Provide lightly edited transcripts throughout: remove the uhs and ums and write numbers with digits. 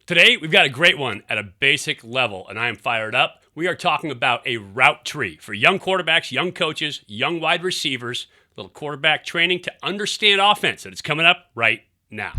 Today, we've got a great one at a basic level, and I am fired up. We are talking about a route tree for young quarterbacks, young coaches, young wide receivers, little quarterback training to understand offense, and it's coming up right now.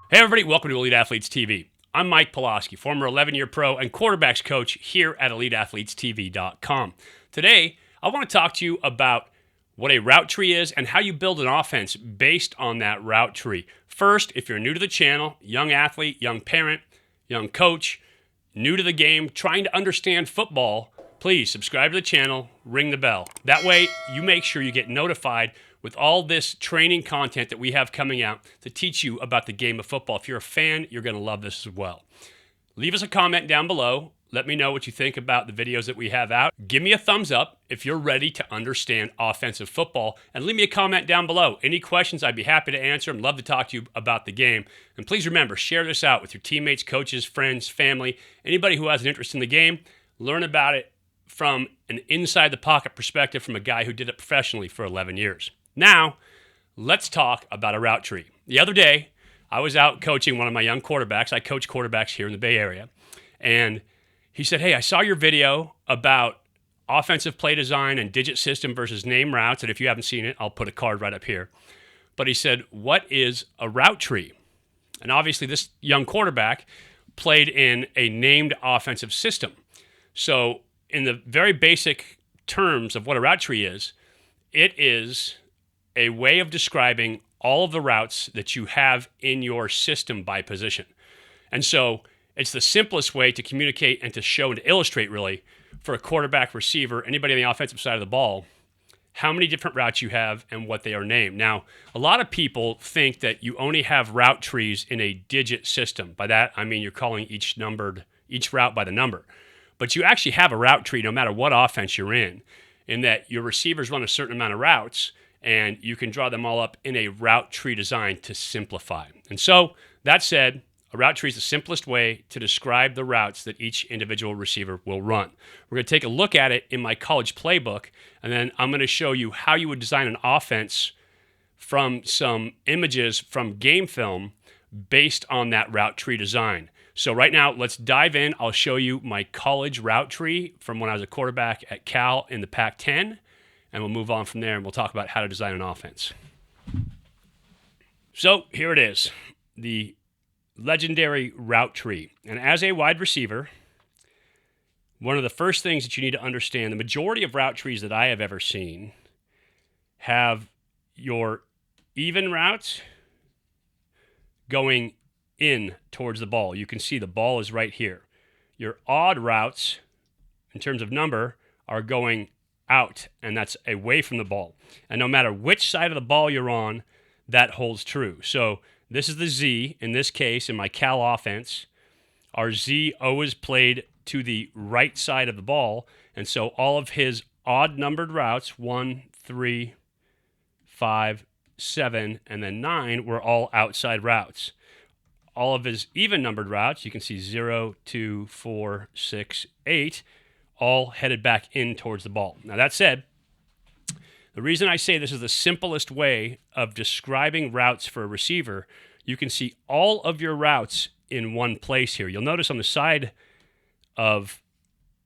Hey everybody, welcome to Elite Athletes TV. I'm Mike Pulaski, former 11-year pro and quarterbacks coach here at EliteAthletesTV.com. Today, I want to talk to you about what a route tree is and how you build an offense based on that route tree. First, if you're new to the channel, young athlete, young parent, young coach, new to the game, trying to understand football, please subscribe to the channel, ring the bell. That way, you make sure you get notified with all this training content that we have coming out to teach you about the game of football. If you're a fan, you're going to love this as well. Leave us a comment down below. Let me know what you think about the videos that we have out. Give me a thumbs up if you're ready to understand offensive football, and leave me a comment down below. Any questions, I'd be happy to answer them. Love to talk to you about the game. And please remember, share this out with your teammates, coaches, friends, family, anybody who has an interest in the game. Learn about it from an inside-the-pocket perspective from a guy who did it professionally for 11 years. Now, let's talk about a route tree. The other day, I was out coaching one of my young quarterbacks. I coach quarterbacks here in the Bay Area, and he said, hey, I saw your video about offensive play design and digit system versus name routes. And if you haven't seen it, I'll put a card right up here. But he said, what is a route tree? And obviously this young quarterback played in a named offensive system. So in the very basic terms of what a route tree is, it is a way of describing all of the routes that you have in your system by position. And so it's the simplest way to communicate and to show and to illustrate, really, for a quarterback, receiver, anybody on the offensive side of the ball, how many different routes you have and what they are named. Now, a lot of people think that you only have route trees in a digit system. By that, I mean you're calling each route by the number. But you actually have a route tree no matter what offense you're in that your receivers run a certain amount of routes, and you can draw them all up in a route tree design to simplify. And so, that said, a route tree is the simplest way to describe the routes that each individual receiver will run. We're going to take a look at it in my college playbook, and then I'm going to show you how you would design an offense from some images from game film based on that route tree design. So right now, let's dive in. I'll show you my college route tree from when I was a quarterback at Cal in the Pac-10, and we'll move on from there, and we'll talk about how to design an offense. So here it is, the legendary route tree. And as a wide receiver, one of the first things that you need to understand, the majority of route trees that I have ever seen have your even routes going in towards the ball. You can see the ball is right here. Your odd routes, in terms of number, are going out, and that's away from the ball. And no matter which side of the ball you're on, that holds true. So this is the Z, in this case, in my Cal offense. Our Z always played to the right side of the ball, and so all of his odd-numbered routes, 1, 3, 5, 7, and then 9, were all outside routes. All of his even-numbered routes, you can see 0, 2, 4, 6, 8, all headed back in towards the ball. Now, that said, the reason I say this is the simplest way of describing routes for a receiver, you can see all of your routes in one place here. You'll notice on the side of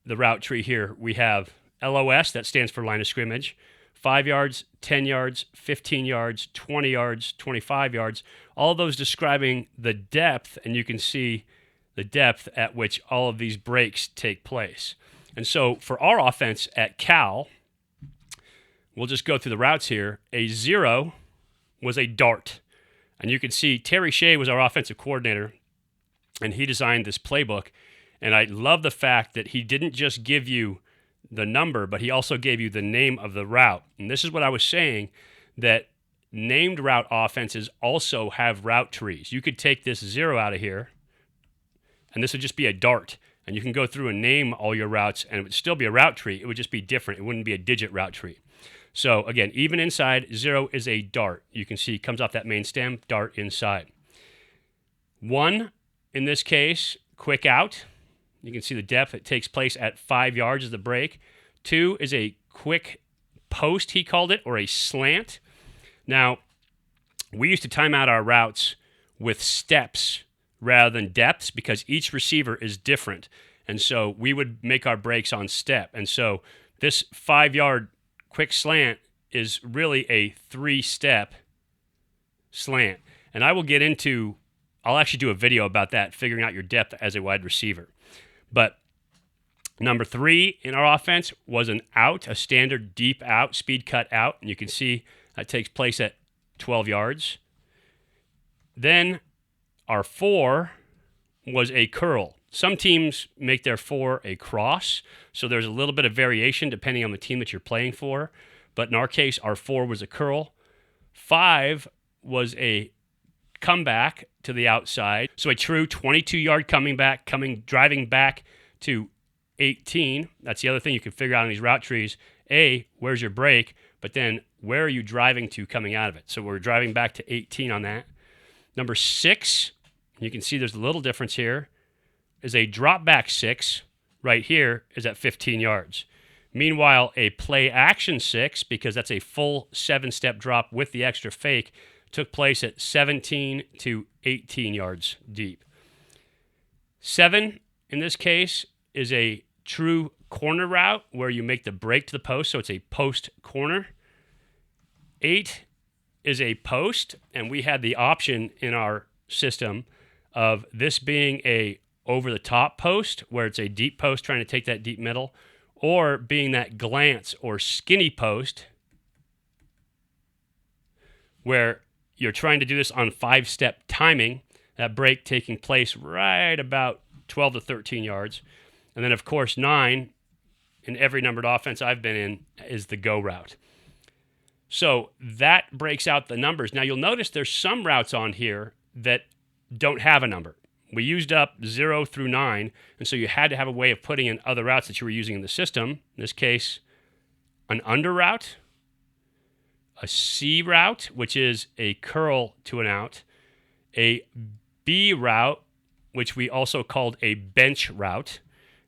the route tree here, we have LOS, that stands for line of scrimmage, 5 yards, 10 yards, 15 yards, 20 yards, 25 yards, all of those describing the depth, and you can see the depth at which all of these breaks take place. And so for our offense at Cal, we'll just go through the routes here. A 0 was a dart. And you can see Terry Shea was our offensive coordinator, and he designed this playbook. And I love the fact that he didn't just give you the number, but he also gave you the name of the route. And this is what I was saying, that named route offenses also have route trees. You could take this 0 out of here, and this would just be a dart. And you can go through and name all your routes, and it would still be a route tree. It would just be different. It wouldn't be a digit route tree. So again, even inside, 0 is a dart. You can see it comes off that main stem, dart inside. 1, in this case, quick out. You can see the depth. It takes place at 5 yards as the break. 2 is a quick post, he called it, or a slant. Now, we used to time out our routes with steps rather than depths because each receiver is different. And so we would make our breaks on step. And so this 5-yard quick slant is really a 3-step slant. And I'll actually do a video about that, figuring out your depth as a wide receiver. But number 3 in our offense was an out, a standard deep out, speed cut out. And you can see that takes place at 12 yards. Then our 4 was a curl. Some teams make their 4 a cross, so there's a little bit of variation depending on the team that you're playing for. But in our case, our 4 was a curl. 5 was a comeback to the outside. So a true 22-yard driving back to 18. That's the other thing you can figure out in these route trees. Where's your break? But then where are you driving to coming out of it? So we're driving back to 18 on that. Number 6, you can see there's a little difference here, is a drop back 6 right here is at 15 yards. Meanwhile, a play action 6, because that's a full 7-step drop with the extra fake, took place at 17 to 18 yards deep. 7, in this case, is a true corner route where you make the break to the post, so it's a post corner. 8 is a post, and we had the option in our system of this being a over-the-top post, where it's a deep post trying to take that deep middle, or being that glance or skinny post, where you're trying to do this on 5-step timing, that break taking place right about 12 to 13 yards. And then, of course, 9, in every numbered offense I've been in, is the go route. So that breaks out the numbers. Now, you'll notice there's some routes on here that don't have a number. We used up 0 through 9, and so you had to have a way of putting in other routes that you were using in the system. In this case, an under route, a C route, which is a curl to an out, a B route, which we also called a bench route,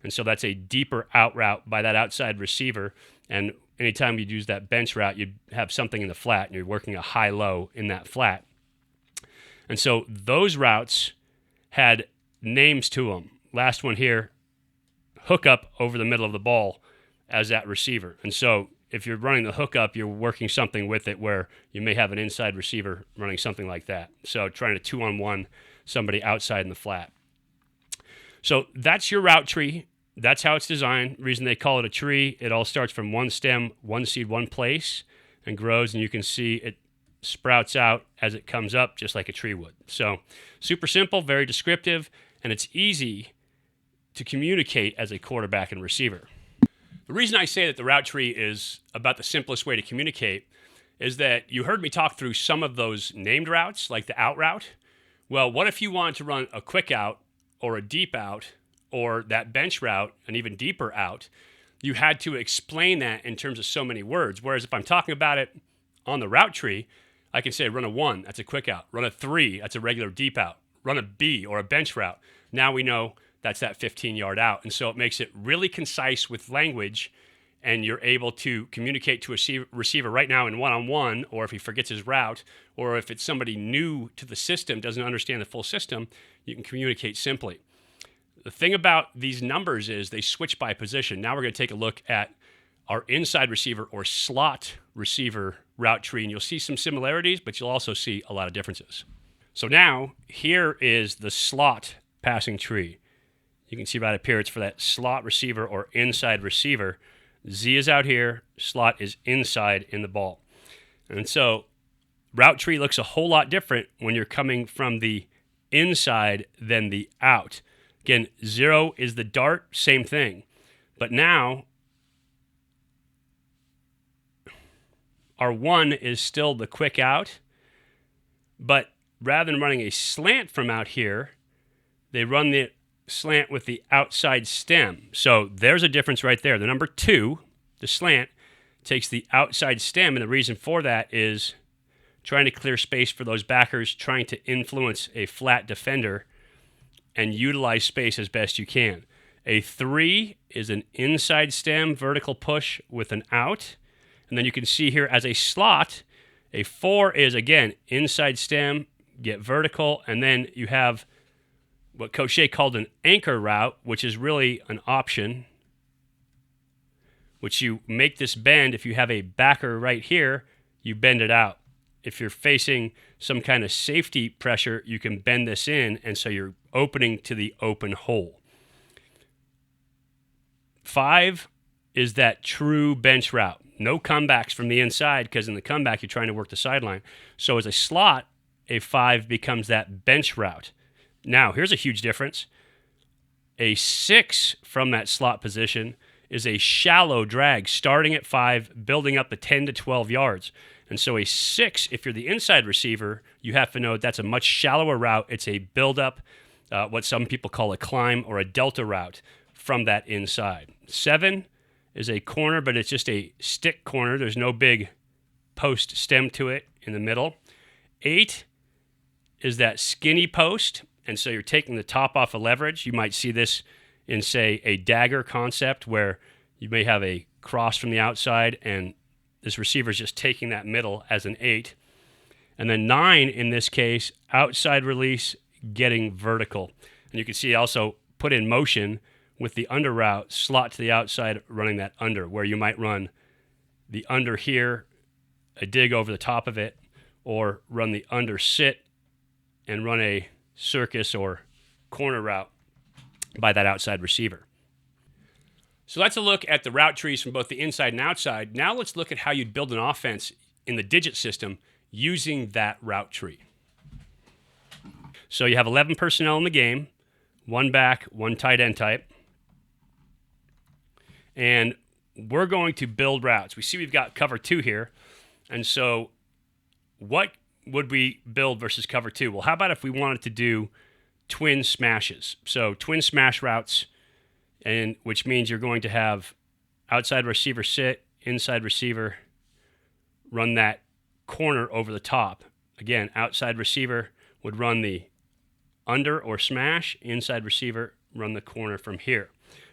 and so that's a deeper out route by that outside receiver. And anytime you'd use that bench route, you'd have something in the flat, and you're working a high-low in that flat. And so those routes had names to them. Last one here, hook up over the middle of the ball as that receiver. And so if you're running the hookup, you're working something with it where you may have an inside receiver running something like that. So trying to 2-on-1 somebody outside in the flat. So that's your route tree. That's how it's designed. The reason they call it a tree, it all starts from one stem, one seed, one place, and grows, and you can see it sprouts out as it comes up, just like a tree would. So super simple, very descriptive, and it's easy to communicate as a quarterback and receiver. The reason I say that the route tree is about the simplest way to communicate is that you heard me talk through some of those named routes, like the out route. Well, what if you wanted to run a quick out or a deep out or that bench route, an even deeper out? You had to explain that in terms of so many words. Whereas if I'm talking about it on the route tree, I can say run a 1, that's a quick out. Run a 3, that's a regular deep out. Run a B or a bench route. Now we know that's that 15-yard out. And so it makes it really concise with language, and you're able to communicate to a receiver right now in one-on-one, or if he forgets his route, or if it's somebody new to the system, doesn't understand the full system, you can communicate simply. The thing about these numbers is they switch by position. Now we're going to take a look at our inside receiver or slot receiver route tree, and you'll see some similarities, but you'll also see a lot of differences. So now, here is the slot passing tree. You can see right up here, it's for that slot receiver or inside receiver. Z is out here, slot is inside in the ball. And so, route tree looks a whole lot different when you're coming from the inside than the out. Again, 0 is the dart, same thing. But now, our 1 is still the quick out, but rather than running a slant from out here, they run the slant with the outside stem. So there's a difference right there. The number 2, the slant, takes the outside stem, and the reason for that is trying to clear space for those backers, trying to influence a flat defender, and utilize space as best you can. A 3 is an inside stem vertical push with an out. And then you can see here as a slot, A 4 is, again, inside stem, get vertical, and then you have what Coach Shea called an anchor route, which is really an option, which you make this bend. If you have a backer right here, you bend it out. If you're facing some kind of safety pressure, you can bend this in, and so you're opening to the open hole. 5 is that true bench route. No comebacks from the inside, because in the comeback, you're trying to work the sideline. So as a slot, a 5 becomes that bench route. Now, here's a huge difference. A 6 from that slot position is a shallow drag, starting at 5, building up to 10 to 12 yards. And so a 6, if you're the inside receiver, you have to know that's a much shallower route. It's a build-up, what some people call a climb or a delta route from that inside. 7 is a corner, but it's just a stick corner. There's no big post stem to it in the middle. 8 is that skinny post, and so you're taking the top off of leverage. You might see this in, say, a dagger concept where you may have a cross from the outside, and this receiver is just taking that middle as an 8. And then 9, in this case, outside release, getting vertical. And you can see also put in motion with the under route, slot to the outside, running that under, where you might run the under here, a dig over the top of it, or run the under sit and run a circus or corner route by that outside receiver. So that's a look at the route trees from both the inside and outside. Now let's look at how you'd build an offense in the digit system using that route tree. So you have 11 personnel in the game, 1 back, 1 tight end type. And we're going to build routes. We see we've got cover 2 here. And so what would we build versus cover 2? Well, how about if we wanted to do twin smashes? So twin smash routes, and which means you're going to have outside receiver sit, inside receiver, run that corner over the top. Again, outside receiver would run the under or smash, inside receiver run the corner from here.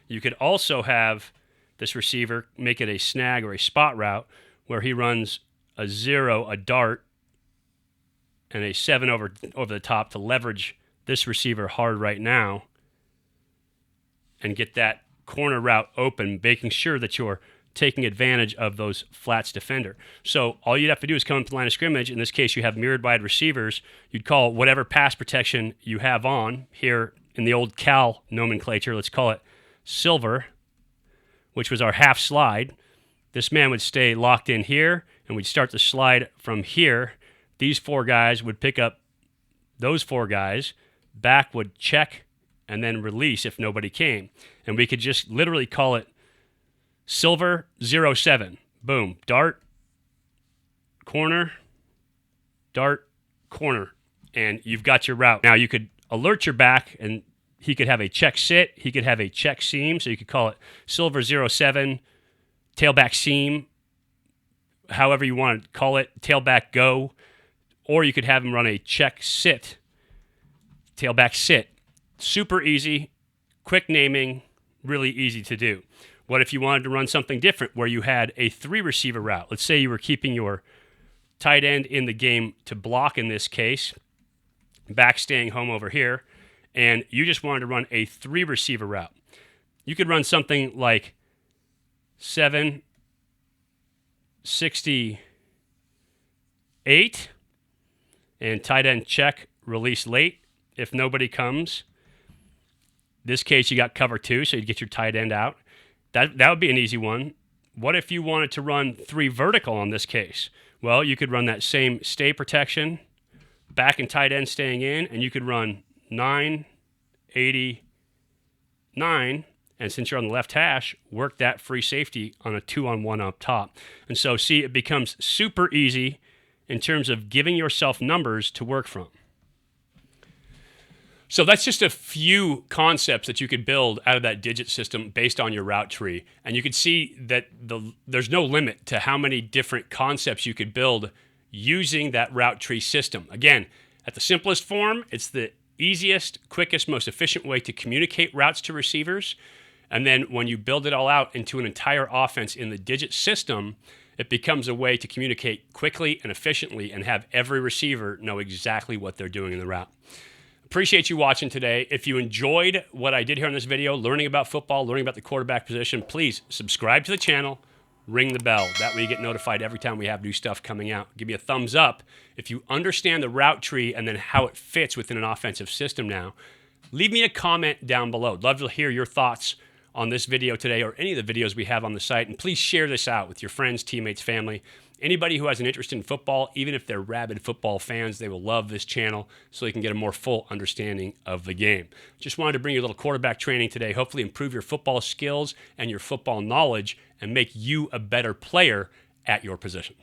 You could also have this receiver make it a snag or a spot route where he runs a 0, a dart, and a 7 over the top to leverage this receiver hard right now and get that corner route open, making sure that you're taking advantage of those flats defender. So all you'd have to do is come up to the line of scrimmage. In this case, you have mirrored wide receivers. You'd call whatever pass protection you have on. Here in the old Cal nomenclature, let's call it silver, which was our half slide. This man would stay locked in here, and we'd start the slide from here. These 4 guys would pick up those 4 guys. Back would check and then release if nobody came. And we could just literally call it silver 07. Boom. Dart, corner, dart, corner. And you've got your route. Now you could alert your back, and he could have a check sit. He could have a check seam. So you could call it silver 07, tailback seam, however you want to call it, tailback go. Or you could have him run a check sit, tailback sit. Super easy, quick naming, really easy to do. What if you wanted to run something different where you had a 3 receiver route? Let's say you were keeping your tight end in the game to block in this case, back staying home over here, and you just wanted to run a 3 receiver route. You could run something like 768 and tight end check, release late if nobody comes. This case, you got cover 2, so you'd get your tight end out. That would be an easy one. What if you wanted to run 3 vertical on this case? Well, you could run that same stay protection, back and tight end staying in, and you could run 9, 80, 9, and since you're on the left hash, work that free safety on a 2-on-1 up top. And so, see, it becomes super easy in terms of giving yourself numbers to work from. So that's just a few concepts that you could build out of that digit system based on your route tree. And you can see that there's no limit to how many different concepts you could build using that route tree system. Again, at the simplest form, it's the easiest, quickest, most efficient way to communicate routes to receivers. And then when you build it all out into an entire offense in the digit system, it becomes a way to communicate quickly and efficiently and have every receiver know exactly what they're doing in the route. Appreciate you watching today. If you enjoyed what I did here in this video, learning about football, learning about the quarterback position, please subscribe to the channel, ring the bell. That way you get notified every time we have new stuff coming out. Give me a thumbs up if you understand the route tree and then how it fits within an offensive system now. Leave me a comment down below. I'd love to hear your thoughts on this video today or any of the videos we have on the site. And please share this out with your friends, teammates, family. Anybody who has an interest in football, even if they're rabid football fans, they will love this channel so they can get a more full understanding of the game. Just wanted to bring you a little quarterback training today, hopefully improve your football skills and your football knowledge and make you a better player at your position.